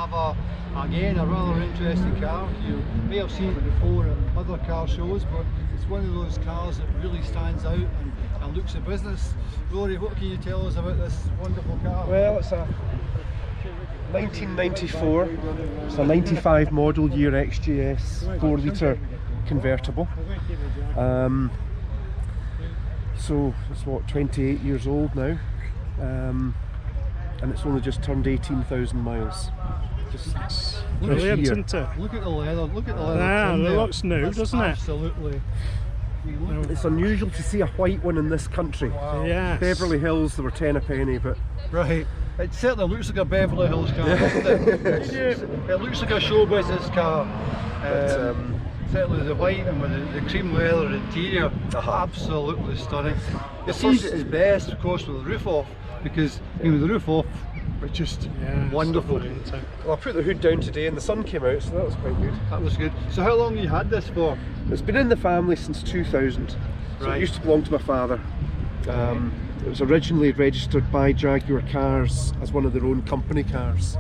have again a rather interesting car. You may have seen it before in other car shows, but it's one of those cars that really stands out and looks a business. Rory, what can you tell us about this wonderful car? Well, it's a 1994, it's a 95 model year XJS 4-litre convertible. So it's what, 28 years old now, and it's only just turned 18,000 miles. Just brilliant, isn't it? Look at the leather, look at the leather. Yeah, it there. looks new, doesn't it? Absolutely. It's unusual to see a white one in this country. Wow. Yes. Beverly Hills, they were 10 a penny, but Right. It certainly looks like a Beverly Hills car, doesn't it? It looks like a show business car. Certainly the white and with the cream leather interior, absolutely stunning. The seat is best, of course, with the roof off, because with the roof off, it's just wonderful. well, I put the hood down today and the sun came out, so that was quite good. That was good. So how long have you had this for? It's been in the family since 2000. So Right. it used to belong to my father. It was originally registered by Jaguar Cars as one of their own company cars.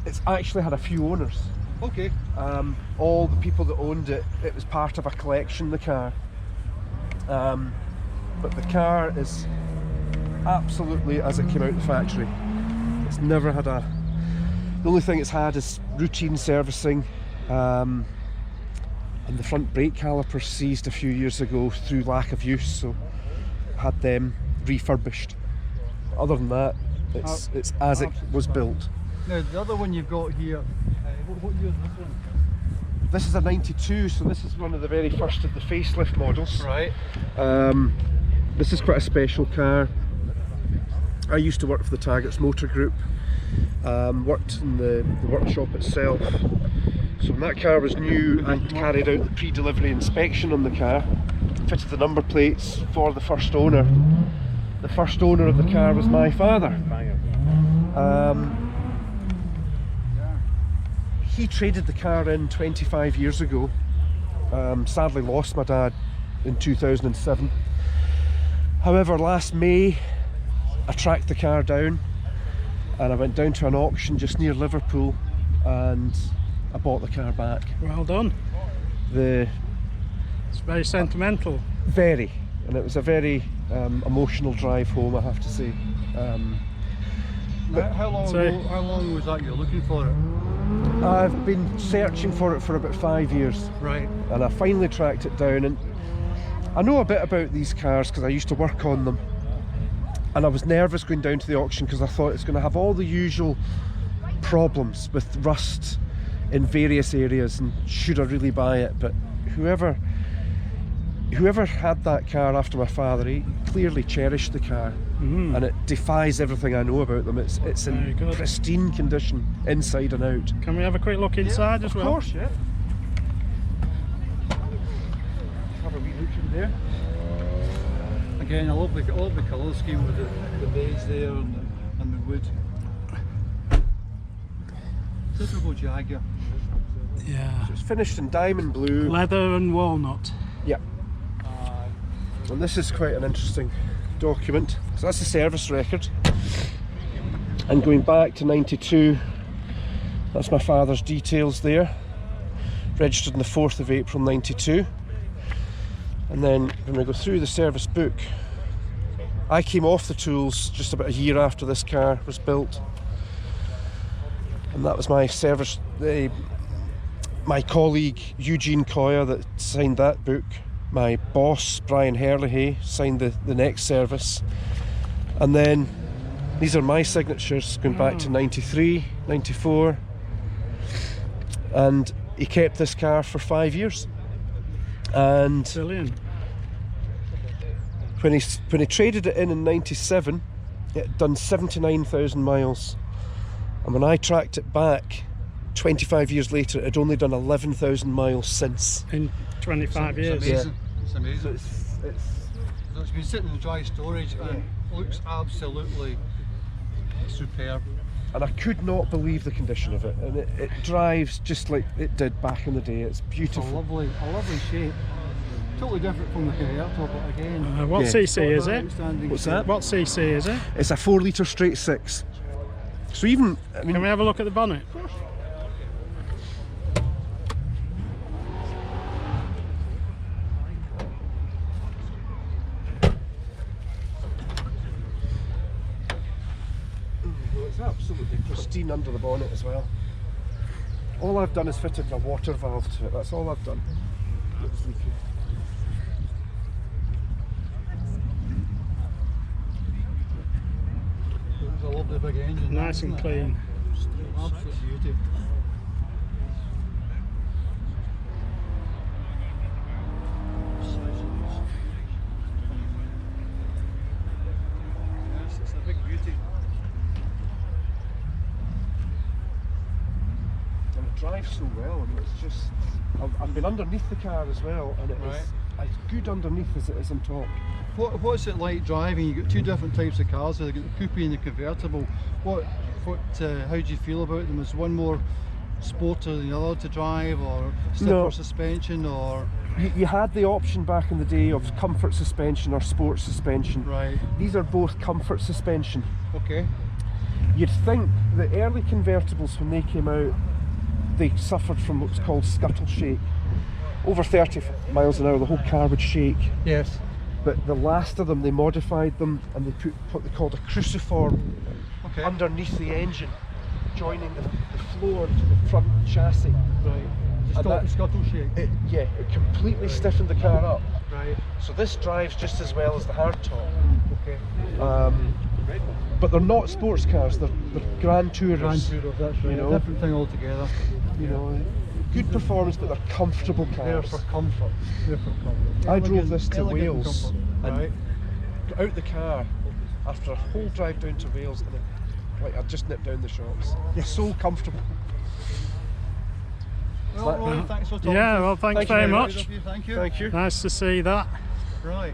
It's actually had a few owners. Okay. All the people that owned it, it was part of a collection, the car. But the car is absolutely as it came out the factory. It's never had the only thing it's had is routine servicing, and the front brake calipers seized a few years ago through lack of use, so had them refurbished. Other than that, it's as it was built. Now the other one you've got here, what year is this one? This is a 92, so this is one of the very first of the facelift models. Right. This is quite a special car. I used to work for the Taggart's Motor Group, worked in the workshop itself. So when that car was new, I carried out the pre-delivery inspection on the car, fitted the number plates for the first owner. The first owner of the car was my father. He traded the car in 25 years ago. Sadly lost my dad in 2007. However, last May I tracked the car down and I went down to an auction just near Liverpool and I bought the car back. Well done. It's very sentimental. Very, and it was a very emotional drive home, I have to say. How long was that you're looking for it? I've been searching for it for about 5 years. Right. And I finally tracked it down, and I know a bit about these cars because I used to work on them, and I was nervous going down to the auction because I thought it's going to have all the usual problems with rust in various areas, and should I really buy it? But whoever had that car after my father, he clearly cherished the car, and it defies everything I know about them. It's in pristine condition, inside and out. Can we have a quick look inside as well? Of course, yeah. Have a wee look in there. Again, I love the colour scheme with the beige there and the wood. Typical Jaguar. Yeah. So it's finished in diamond blue. Leather and walnut. Yeah. And this is quite an interesting document. So that's the service record. And going back to 92, that's my father's details there. Registered on the 4th of April 92. And then when we go through the service book, I came off the tools just about a year after this car was built. And that was my service, my colleague Eugene Coyer that signed that book. My boss, Brian Herlihy, signed the next service. And then these are my signatures going back to 93, 94. And he kept this car for 5 years. And Brilliant. when he traded it in 97, it had done 79,000 miles. And when I tracked it back 25 years later, it had only done 11,000 miles since. In 25 years. It's amazing. Yeah. It's amazing. So It's been sitting in dry storage and looks absolutely superb. and I could not believe the condition of it, and it drives just like it did back in the day. It's beautiful. A lovely shape. Totally different from the convertible, but again. What Yeah. cc is it? Outstanding What's shape. that? What cc is it? It's a 4-litre straight 6. So even, I mean, Can we have a look at the bonnet? it's absolutely pristine under the bonnet as well. All I've done is fitted a water valve to it. That's all I've done. Looks leaky. It's a lovely big engine. Nice and clean. Absolute beauty. Yes, it's a big beauty. And it drives so well. I mean, it's just. I've been underneath the car as well, and it is as good underneath as it is on top. What's it like driving? You've got two different types of cars. You've got the coupe and the convertible. How do you feel about them? Is one more sporter than the other to drive, or stiffer suspension, or? You had the option back in the day of comfort suspension or sports suspension. Right. These are both comfort suspension. Okay. You'd think the early convertibles, when they came out, they suffered from what's called scuttle shake. Over 30 miles an hour, the whole car would shake. Yes. But the last of them, they modified them and they put what they called a cruciform underneath the engine, joining the floor to the front chassis. Right. To stop the scuttle shake. It completely stiffened the car up. Right. So this drives just as well as the hardtop. Okay. But they're not sports cars, they're Grand Tourers. Grand Tourer, that's right. You know? A different thing altogether. You know, good performance, but they're comfortable They're cars. for comfort. They're for comfort. I drove this to Elegant Wales comfort. and Right. got out the car after a whole drive down to Wales, and I just nipped down the shops. You're so comfortable. Well, Roy, thanks for talking. Yeah, well, thanks Thank you very very much. Thank you. Thank you. Nice to see that. Right.